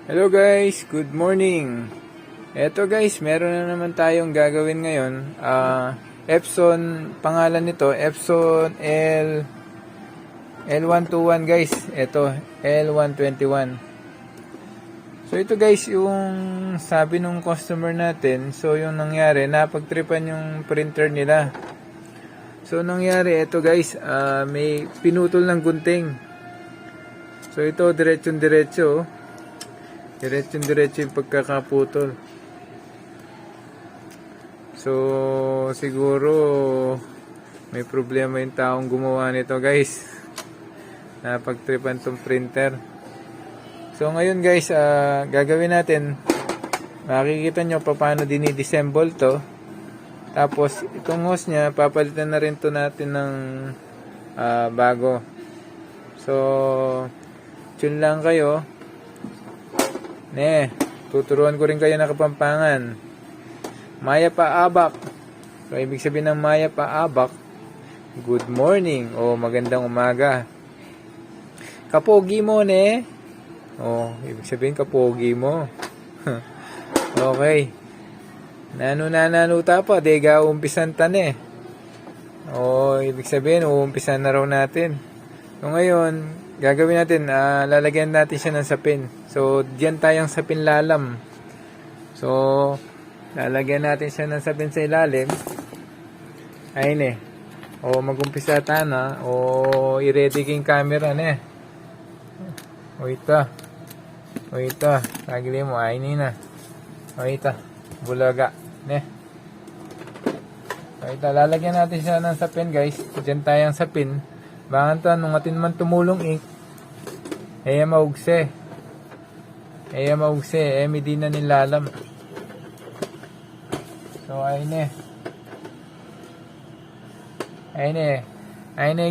Hello guys, good morning. Eto guys, meron na naman tayong gagawin ngayon. Epson, pangalan nito, Epson L121 guys. Eto, L121. So ito guys, yung sabi nung customer natin, so yung nangyari, napagtripan yung printer nila. So nangyari, eto guys, may pinutol ng gunting. So ito, diretso-diretso. Diretso yung pagkakaputol. So, siguro may problema yung taong gumawa nito guys. Napagtripan tong printer. So, ngayon guys, gagawin natin. Makikita nyo paano dinidisassemble to. Tapos, itong hose nya, papalitan na rin to natin ng bago. So, tune lang kayo. Tuturuan ko rin kayo ng Kapampangan. Maya Paabak. So, ibig sabihin ng Maya Paabak, good morning o magandang umaga. Kapogi mo, ne? Ibig sabihin kapogi mo. Okay. Nanalo pa, dega umpisan tan eh. Ibig sabihin, uumpisan na raw natin. So, ngayon, gagawin natin, lalagyan natin siya ng sapin. So, diyan tayong sapin lalam. So, lalagyan natin siya ng sapin sa ilalim. Ayun eh. Mag-umpisa na. I-ready king camera na eh. Ito. Tagili mo. Ayun na. Ito. Bulaga. Ito. Lalagyan natin siya ng sapin guys. Diyan tayong sapin. Bakit nung atin man tumulong maugse. Hindi na nilalam. So, ayun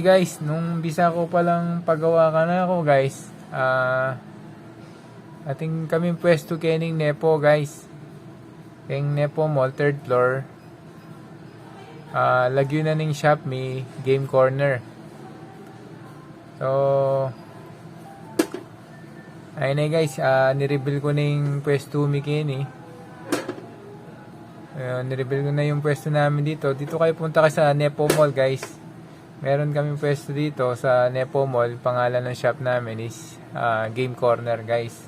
guys, nung bisa ko palang pagawa ka na ako guys, ating kaming pwesto kening Nepo guys. Keng Nepo Mall, 3rd floor. Lagyo na ning shop may game corner. So, ayun guys, nireveal ko na yung pwesto mikini. Nireveal ko na yung pwesto namin dito. Dito kayo punta kayo sa Nepo Mall guys. Meron kaming pwesto dito sa Nepo Mall. Pangalan ng shop namin is Game Corner guys.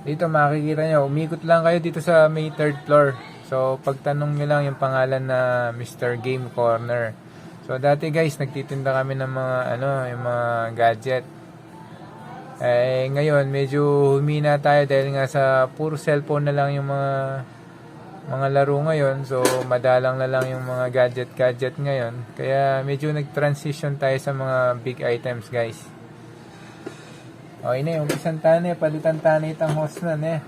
Dito makikita nyo, umikot lang kayo dito sa may 3rd floor. So pagtanong nyo lang yung pangalan na Mr. Game Corner. So dati guys, nagtitinda kami ng mga yung mga gadget. Ngayon medyo humina tayo dahil nga sa puro cellphone na lang yung mga laro ngayon. So madalang na lang yung mga gadget ngayon. Kaya medyo nag-transition tayo sa mga big items guys. Yung isang tane, palitan tane itang hose na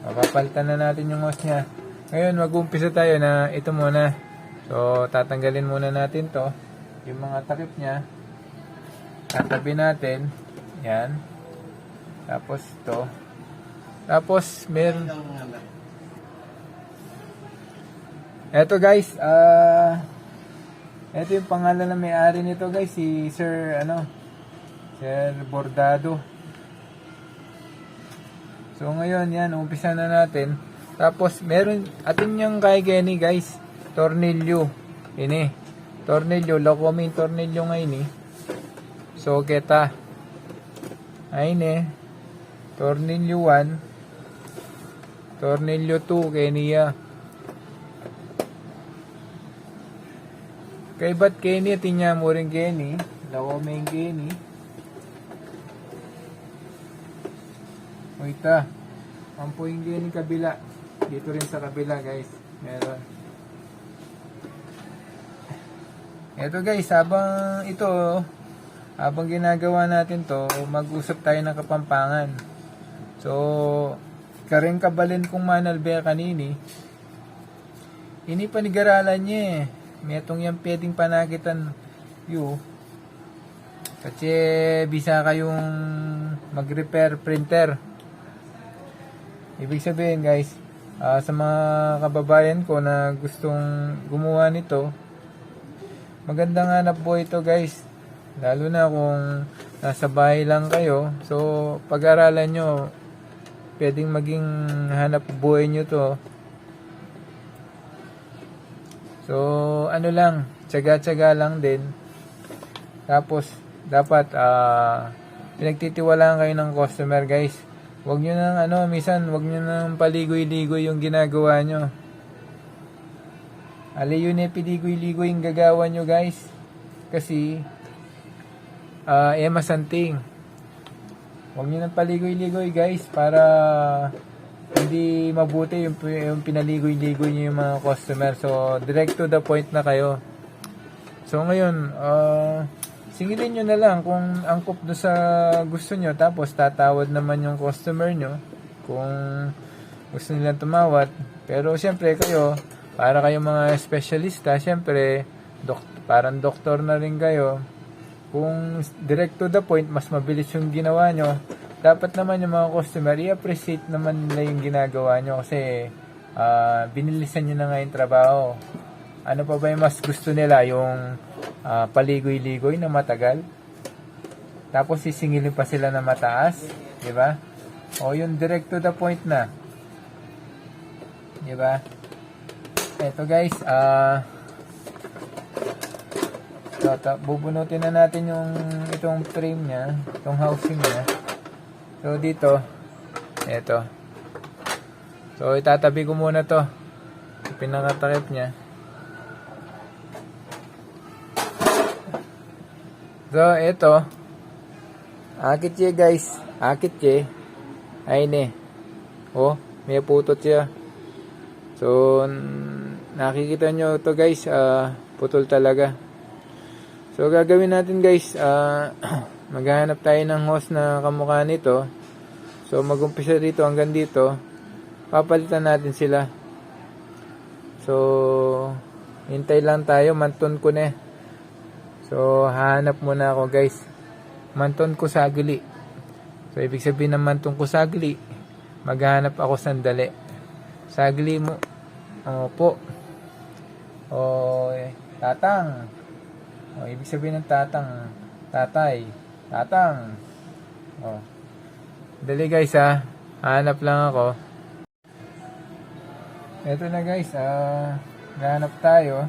papalitan na natin yung hose nya. Ngayon mag-umpisa tayo na ito muna. So, tatanggalin muna natin to. Yung mga takip nya. Tatabi natin. Yan. Tapos ito. Tapos, meron. Eto guys. Eto yung pangalan na may-ari nito guys. Si Sir, Sir Bordado. So, ngayon, yan. Umpisa na natin. Tapos, meron. Atin yung kay Kenny guys. Tornilyo. Tornilyo. Lokoming tornilyo ngayon So, kita. Tornilyo 1. Tornilyo 2. Kenya. Kay ba't Kenny? Tinya mo rin Kenny. Lokoming Kenny. Ito. Ampuin Kenny kabila. Dito rin sa kabila guys. Meron. Ito guys, habang ginagawa natin to, mag-usap tayo ng Kapampangan. So, karing kabalin kong manalbe kanini, ini panigaralan niya Metong yan pwedeng panagitan kasi bisa kayong mag-repair printer. Ibig sabihin guys, sa mga kababayan ko na gustong gumawa nito, magandang hanap po ito guys. Lalo na kung nasa bahay lang kayo. So, pag-aralan nyo, pwedeng maging hanap buhay nyo to. So, ano lang, tiyaga-tiyaga lang din. Tapos, dapat, pinagtitiwalaan kayo ng customer, guys. Huwag nyo nang, minsan, huwag nyo nang paligoy-ligoy yung ginagawa nyo. Ali yun piligoy-ligoy yung gagawa nyo, guys. Kasi, masanting. Huwag nyo nang paligoy-ligoy, guys, para hindi mabuti yung pinaligoy-ligoy nyo yung mga customer. So, direct to the point na kayo. So, ngayon, singilin nyo na lang kung angkop do sa gusto nyo. Tapos, tatawad naman yung customer nyo kung gusto nilang tumawad. Pero, siyempre, kayo, para kayong mga espesyalista, siyempre, parang doktor na rin kayo. Kung direct to the point, mas mabilis yung ginawa nyo, dapat naman yung mga customer, i-appreciate naman nila yung ginagawa nyo kasi binilisan nyo na nga yung trabaho. Ano pa ba yung mas gusto nila? Yung paligoy-ligoy na matagal? Tapos sisingilin pa sila na mataas? Diba? O yung direct to the point na. Diba? Eto guys, bubunutin na natin yung itong frame niya, itong housing niya. So dito, eto. So itatabi ko muna to. Pinakatakip niya. So eto. Akit siya guys. Akit siya. Ay ne. Oh, may putot siya. So nakikita nyo to guys, putol talaga. So gagawin natin guys, maghahanap tayo ng hose na kamukha nito. So mag-umpisa dito hanggang dito. Papalitan natin sila. So hintay lang tayo, manton ko na. So hahanap muna ako guys. Manton ko sagli. So ibig sabihin ng manton ko sagli, maghahanap ako sandali. Sagli mo. Opo. Tatang. Ibig sabihin ng tatang, tatay, tatang. Dali guys hanap lang ako. Eto na guys, hanap tayo.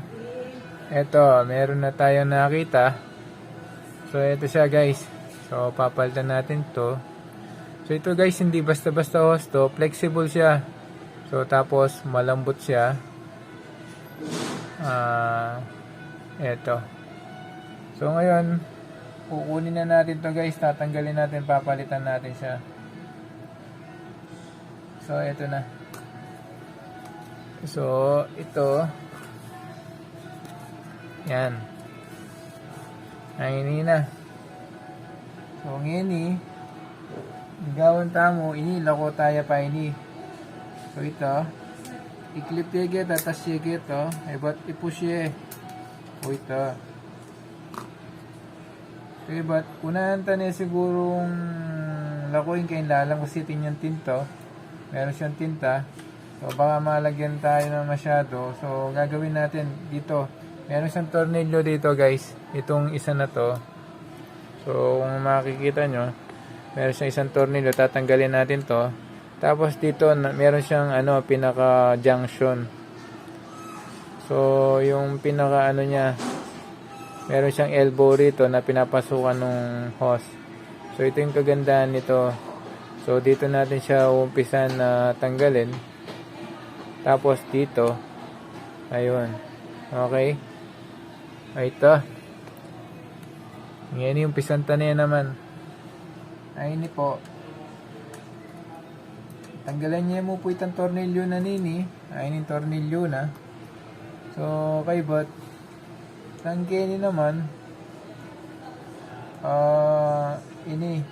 Eto, meron na tayong nakita. So eto siya guys. So papalitan natin to. So ito guys, hindi basta-basta hose to, flexible siya. So tapos malambot siya. Eto. So ngayon, kukunin na natin to guys, tatanggalin natin, papalitan natin siya. So ito na. So ito, yan. Ay ini na. So ngini, gawin tamo, ini lako tayo pa ini. So ito, i-clip tiget, tatas tiget to, ibat ipush ye. O ito. Okay, but unahan tani sigurong lakuin kayo lalang kasi yung tinto. Meron siyang tinta. So baka malagyan tayo ng masyado. So gagawin natin dito. Meron siyang tornilyo dito guys. Itong isa na to. So kung makikita nyo, meron siyang isang tornilyo. Tatanggalin natin to. Tapos dito meron siyang pinaka junction. So yung pinaka niya, meron siyang elbow rito na pinapasukan ng hose. So ito yung kagandahan nito. So dito natin siya umpisan na tanggalin. Tapos dito, ayun. Okay. Ito. Ngayon yung pisanta niya naman. Ayun po. Tanggalan niya mo po itong tornilyo na nini. Ayun yung tornilyo na. So okay, but tangke ni naman ini.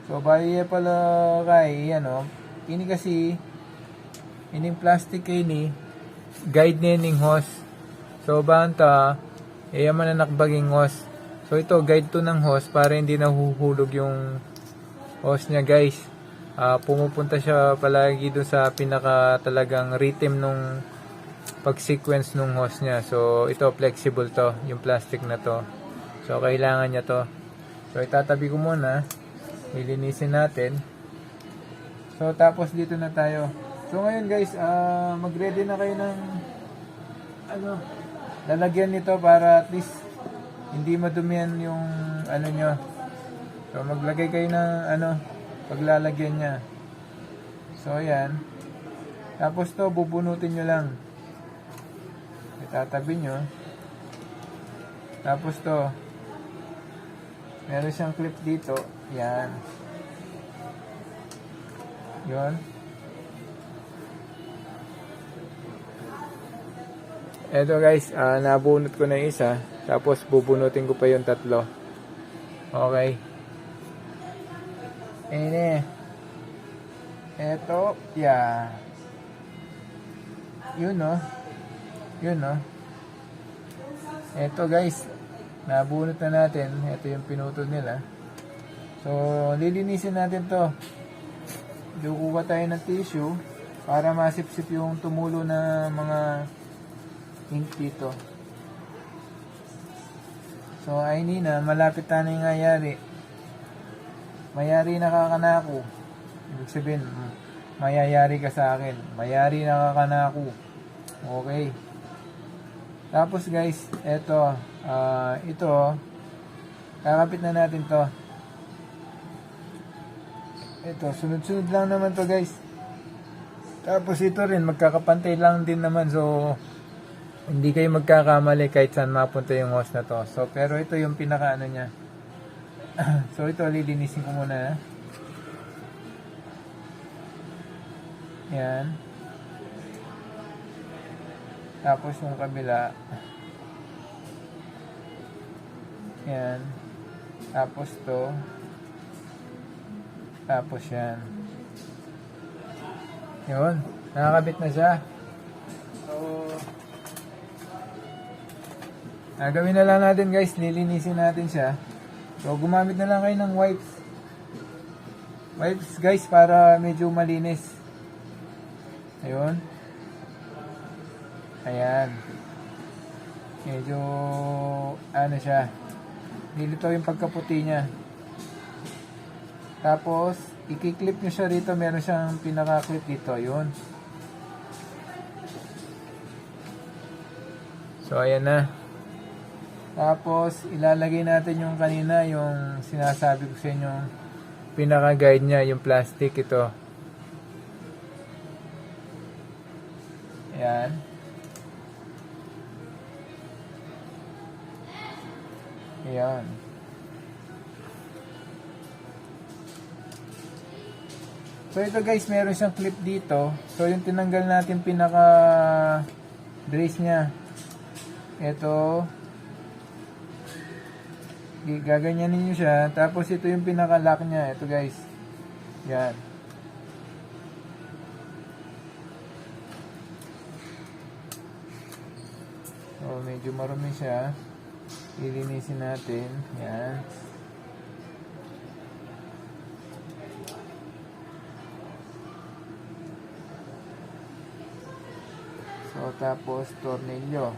So baye pala kay ini kasi ining plastic ini guide ning hose. So banta man na nakbaging hose. So ito guide to ng hose para hindi nahuhulog yung hose niya guys. Pumupunta siya palagi dun sa pinaka talagang rhythm nung pag-sequence nung hose niya. So ito flexible to, yung plastic na to. So kailangan niya to. So, itatabi ko muna. Lilinisin natin. So, tapos dito na tayo. So, ngayon guys, mag-ready na kayo ng lalagyan nito para at least hindi madumihan yung nyo. So, maglagay kayo ng paglalagyan niya. So, ayan. Tapos to, bubunutin nyo lang. Itatabi nyo. Tapos to, meron siyang clip dito. Yan. Yun. Eto guys, nabunot ko na yung isa. Tapos bubunutin ko pa yung tatlo. Okay. Eto, yeah. Yun no. Yun no. Eto guys, nabunot na natin. Ito yung pinutol nila. So, lilinisin natin to. Kukuha tayo ng tissue para masipsip yung tumulo na mga ink dito. So, ay Nina, malapit na yung ngayari. Mayari nakakanako. Ibig sabihin, mayayari ka sa akin. Mayari nakakanako. Okay. Tapos guys, ito, kakapit na natin to. Ito, sunod-sunod lang naman to guys. Tapos ito rin, magkakapantay lang din naman. So, hindi kayo magkakamali kahit saan mapunta yung hose na to. So, pero ito yung pinaka niya. So, ito, lilinisin ko muna. Yan. Tapos yung kabila. Yan. Tapos to. Tapos yan. Yun. Nakakabit na siya. So, gawin na lang natin guys. Lilinisin natin siya. So, gumamit na lang kayo ng wipes. Wipes guys para medyo malinis. Ayun. Ayan. Medyo siya. Nilito yung pagkaputi niya. Tapos, i-clip nyo siya rito. Meron siyang pinaka-clip dito. Ayun. So, ayan na. Tapos, ilalagay natin yung kanina, yung sinasabi ko sa inyo, pinaka-guide niya, yung plastic ito. Ayan. Ayan. So, ito guys, meron siyang clip dito. So, yung tinanggal natin pinaka-brace niya. Ito. Gaganyanin nyo siya. Tapos, ito yung pinaka-lock niya. Ito guys. Yan. So, medyo marumi siya. Ilinisin natin. Yan. So, tapos, tornilyo.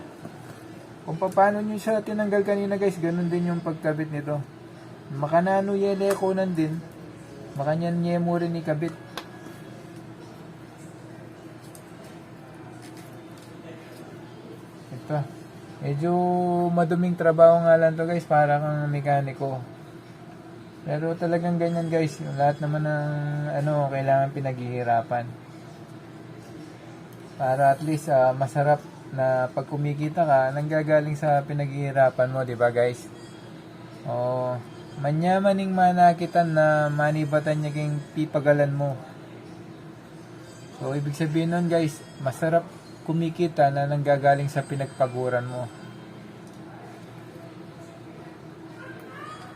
Kung paano nyo siya tinanggal kanina guys, ganun din yung pagkabit nito. Makanano yele ko din. Makanyan nye mo rin ikabit. Ito. Medyo maduming trabaho nga lang to guys, para kang mekaniko. Pero talagang ganyan guys, yung lahat naman ng kailangan pinaghihirapan. Para at least masarap na pag kumikita ka, nanggagaling sa pinaghihirapan mo, di ba guys? O, manyamaning manakitan na manibatan niya king pipagalan mo. So, ibig sabihin nun guys, masarap kumikita na nanggagaling sa pinagpaguran mo.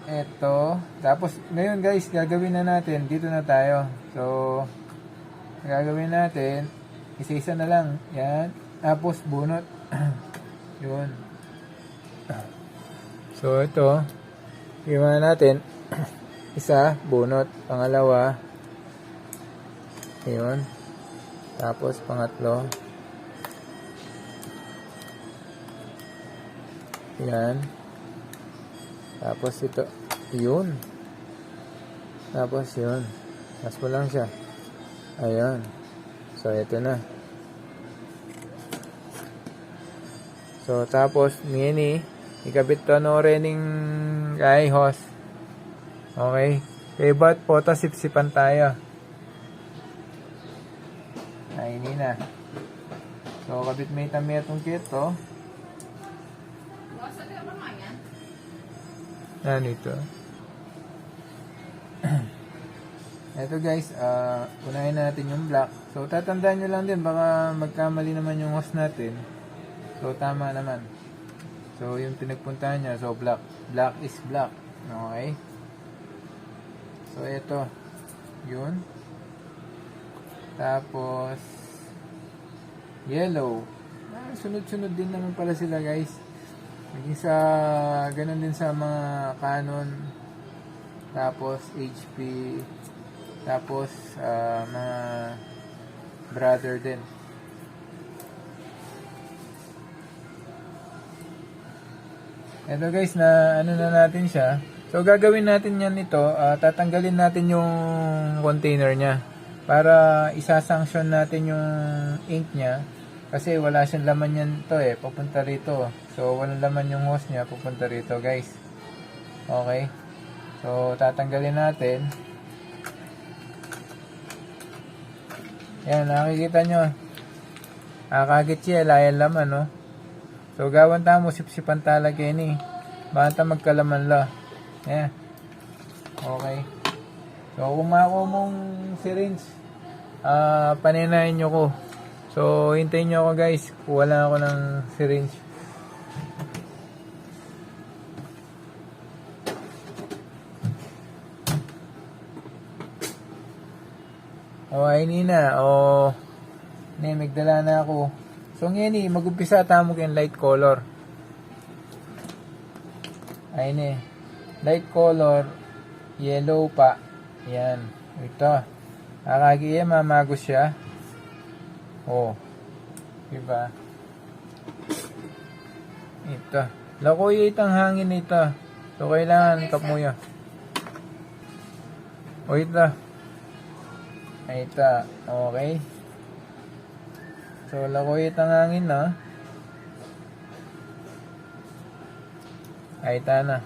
Eto. Tapos, ngayon guys, gagawin na natin. Dito na tayo. So, gagawin natin, isa-isa na lang. Yan. Tapos, bunot. Yun. So, ito. Iwan natin. Isa, bunot. Pangalawa. Yun. Tapos, pangatlo. Yan. Tapos, ito. Yun. Tapos yun. Mas mo lang siya. Ayan. So, ito na. So, tapos, ngini, ikabit to no rening kay host. Okay. Kaya ba't po, sipsipan tayo. Ay, ini na. So, kabit may tami itong kito. Ano ito? Ito guys, unahin natin yung black. So, tatandaan nyo lang din, baka magkamali naman yung host natin. So, tama naman. So, yung pinagpuntahan niya, so black. Black is black. Okay? So, ito. Yun. Tapos, yellow. Sunod-sunod din naman pala sila guys. Maging sa, ganun din sa mga Canon. Tapos, HP. Tapos, mga brother din. Ito guys, na ano na natin siya. So, gagawin natin yan ito. Tatanggalin natin yung container niya. Para isasanction natin yung ink niya. Kasi wala siyang laman yan to papunta rito. So, walang laman yung hose niya, pupunta rito guys. Okay. So, tatanggalin natin. Yan, nakikita nyo. Kagit siya, layan laman, no? So, gawan tamo, sipsipan talaga yun, banta magkalaman la. Yan. Okay. So, kung mako mong syringe, paninayin nyo ko. So, hintayin nyo ako, guys. Kuha lang ako ng syringe. Ay nina, magdala na ako. So ngayon mag-umpisa tamo kayong light color. Ay light color, yellow pa. Yan, ito. Akagiya, mamagos siya. Diba? Ito. Lakoy itang hangin ito. So kailangan kapuya. Ito. Ito, okay. So, lakoy itang hangin na. Ito na.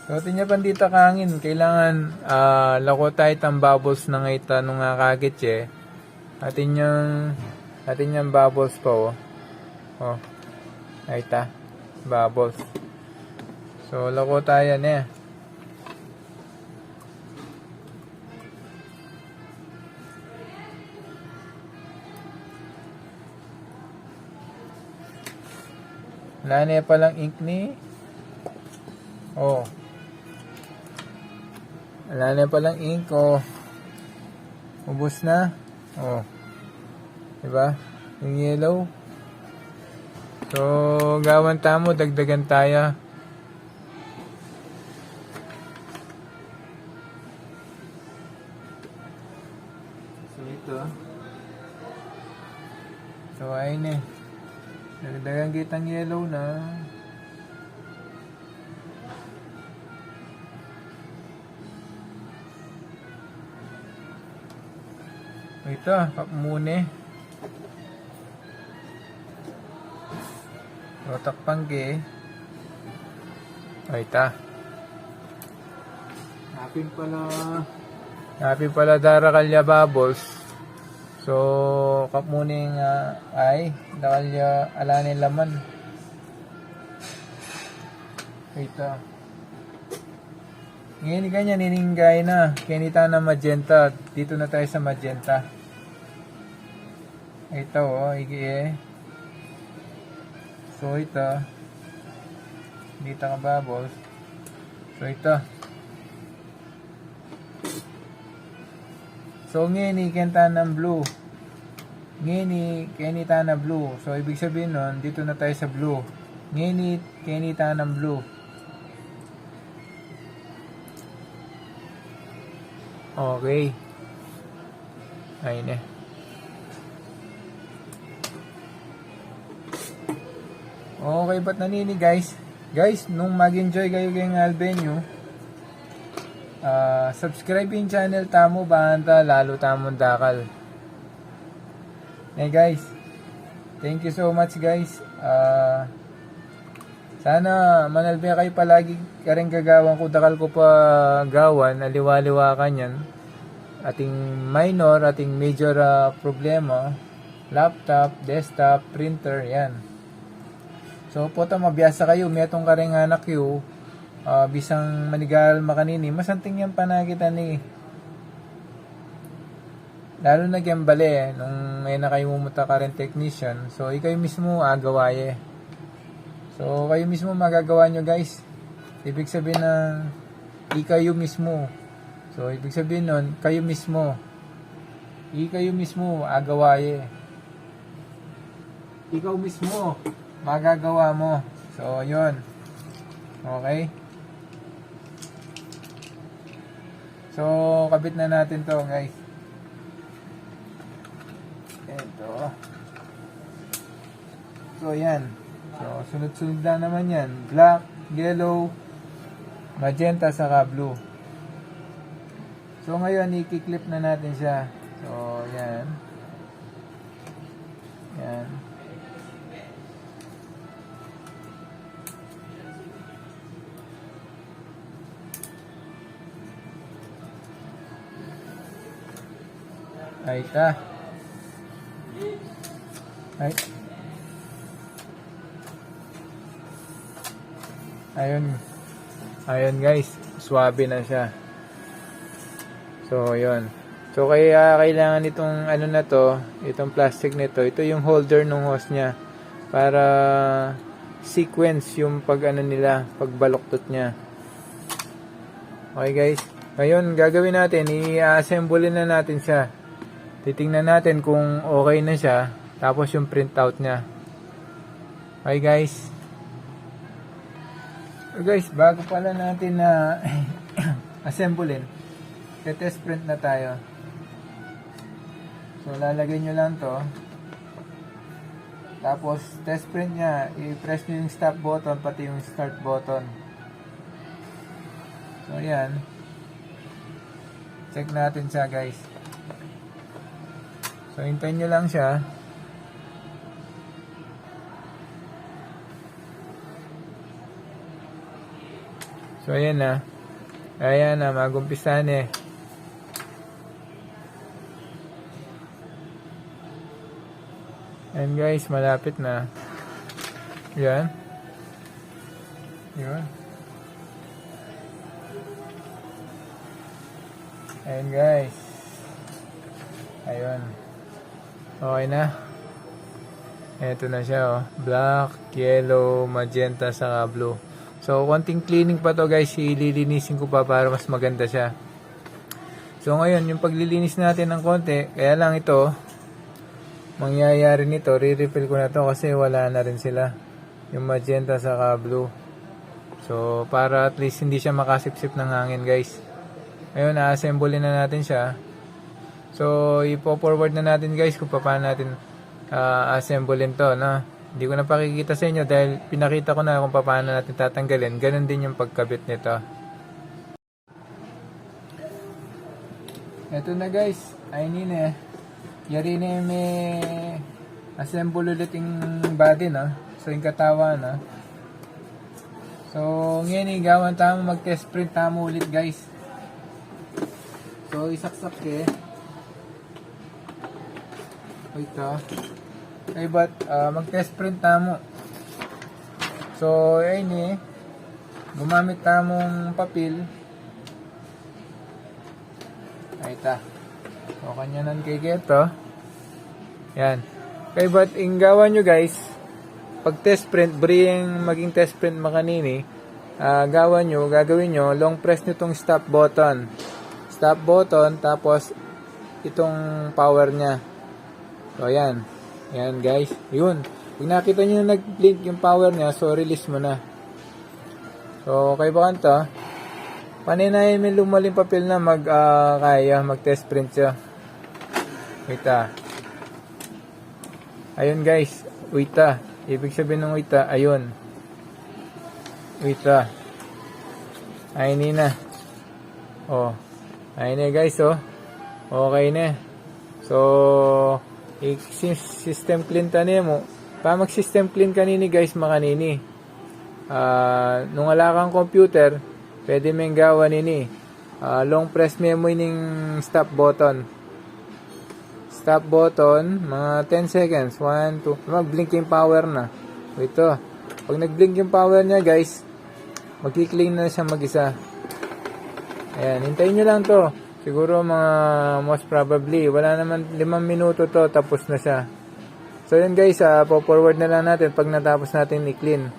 So, tinyapan dito kangin. Kailangan, lako tayo itang bubbles na ngayon nung kagit Atin yung bubbles po. Ito, bubbles. So, lako tayo na. Wala na palang ink ni. Wala na palang ink. Ubus na. Diba? Yung yellow. So, gawan tamo, dagdagan tayo. So, ayun Dagdagan kitang yellow na. Ito, kapmune. Rotak pangge. Ito. Happy pala dara kalya bubbles. So, kapmuning ay dakalya alanin laman. Ito. Ngayon ganyan nininggay na. Kinita na magenta. Dito na tayo sa magenta. Ito So, ito. Dito ka bubbles. So, ito. So, ngayon kenta ng blue. Ngayon kenita na blue. So, ibig sabihin nun, dito na tayo sa blue. Ngayon kenita ng blue. Okay. Ayun Okay, ba't nanini guys? Guys, nung mag-enjoy kayo kayong Albenyo, subscribe yung channel tamo banta lalo tamon dakal. Hey guys, thank you so much guys. Sana manalbi kayo palagi karing gagawan ko dakal ko pa gawan aliwa-liwa kanyan. Ating minor, ating major problema, laptop, desktop, printer, yan. So po ta mabiyasa kayo, metong karing anak yu, bisang manigal makanini, masanting yan panakita ni. Lalo na gyambale, nung may na kayo mumunta ka rin technician, so ikaw mismo agawaye. So kayo mismo magagawa nyo guys. Ibig sabihin ng ikayo mismo. So ibig sabihin nun, kayo mismo. Ikayo mismo agawaye. Ikaw mismo magagawa mo. So yun. Okay? So kabit na natin to guys. Ito. So, yan. So, sunod-sunod na naman yan. Black, yellow, magenta, saka blue. So, ngayon, i-clip na natin siya. So, yan. Yan. Ay, ta. Ay. Ayun guys, swabe na siya. So, yun. So, kaya kailangan itong ano na to, itong plastic nito, ito yung holder ng hose niya para sequence yung pag ano nila, pagbaluktot niya. Okay guys. Ngayon, gagawin natin, i-assemble na natin siya. Titingnan natin kung okay na siya. Tapos yung printout niya. Okay guys. So guys, bago pala natin na assemblein, test print na tayo. So lalagay nyo lang to. Tapos test print niya, i-press nyo yung stop button pati yung start button. So yan. Check natin siya guys. So, hintayin nyo lang siya. So, ayan na. Ayan na, mag-umpisa na eh. And guys, malapit na. Yan. Yan. Ayan guys. Ayun. Okay na. Ito na siya oh. Black, yellow, magenta, saka blue. So, konting cleaning pa to guys. Ililinisin ko pa para mas maganda siya. So, ngayon, yung paglilinis natin ng konti, kaya lang ito, mangyayari nito, re-refill ko na to kasi wala na rin sila. Yung magenta, saka blue. So, para at least hindi siya makasipsip ng hangin guys. Ngayon, na-assemble na natin siya. So, ipo-forward na natin guys kung paano natin assemblein to, no? Hindi ko na pakikita sa inyo dahil pinakita ko na kung paano natin tatanggalin. Ganun din yung pagkabit nito. Ito na guys. Ayun na. Yari na may assemble ulit yung body, no? So, yung katawan, no? So, ngayon gawan tamo mag-test print tamo ulit guys. So, isaksak eh. Wait okay, but mag-test print tamo. So, ayun eh. Gumamit tamong papel. Ay ta. So, kanya nan kay geto. Yan. Okay, but inggawan nyo guys. Pag test print, bring maging test print makanini, gagawin nyo, long press nyo itong stop button. Stop button, tapos itong power nya. So, ayan. Ayan, guys. Yun. Pag nakita nyo na nag-blink yung power nya, so, release mo na. So, okay ba kanto? Paninayin may lumaling papel na mag-test print siya. Wait Ayun, guys. Wait Ibig sabihin ng wait ayun. Wait ayun na. Oh. Ayun na guys, oh. Okay na. So, system clean tani mo. Pa mag system clean kanini guys, makanini. Nung wala kang computer, pwede mong gawa nini. Long press mo ning stop button. Stop button, mga 10 seconds. 1, 2. Mag-blink yung power na. Ito. Pag nag-blink yung power niya guys, magki-clean na siya mag-isa. Ayan, hintayin nyo lang to. Siguro mga most probably, wala naman 5 minuto to, tapos na siya. So yun guys, po-forward na lang natin pag natapos natin i-clean.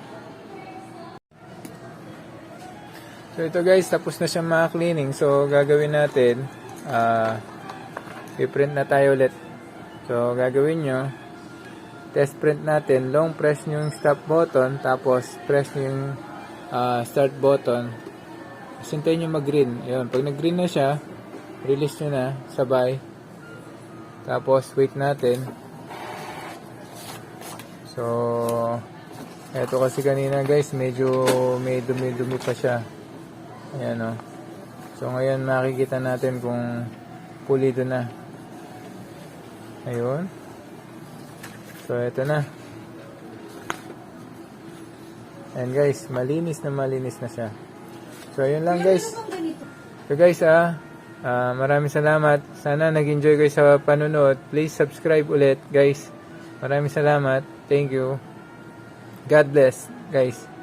So ito guys, tapos na siya mga-cleaning. So gagawin natin, i-print na tayo ulit. So gagawin nyo, test print natin, long press nyo yung stop button, tapos press nyo yung start button. Hintayin nyo mag-green. Ayun, pag nag-green na siya, release nyo na, sabay. Tapos, wait natin. So, eto kasi kanina guys, medyo may dumi-dumi pa siya. Ayan o. So, ngayon makikita natin kung pulido na. Ayun. So, eto na. Ayan guys, malinis na siya. So, ayun lang guys. So guys, maraming salamat. Sana nag-enjoy kayo sa panonood. Please subscribe ulit, guys. Maraming salamat. Thank you. God bless, guys.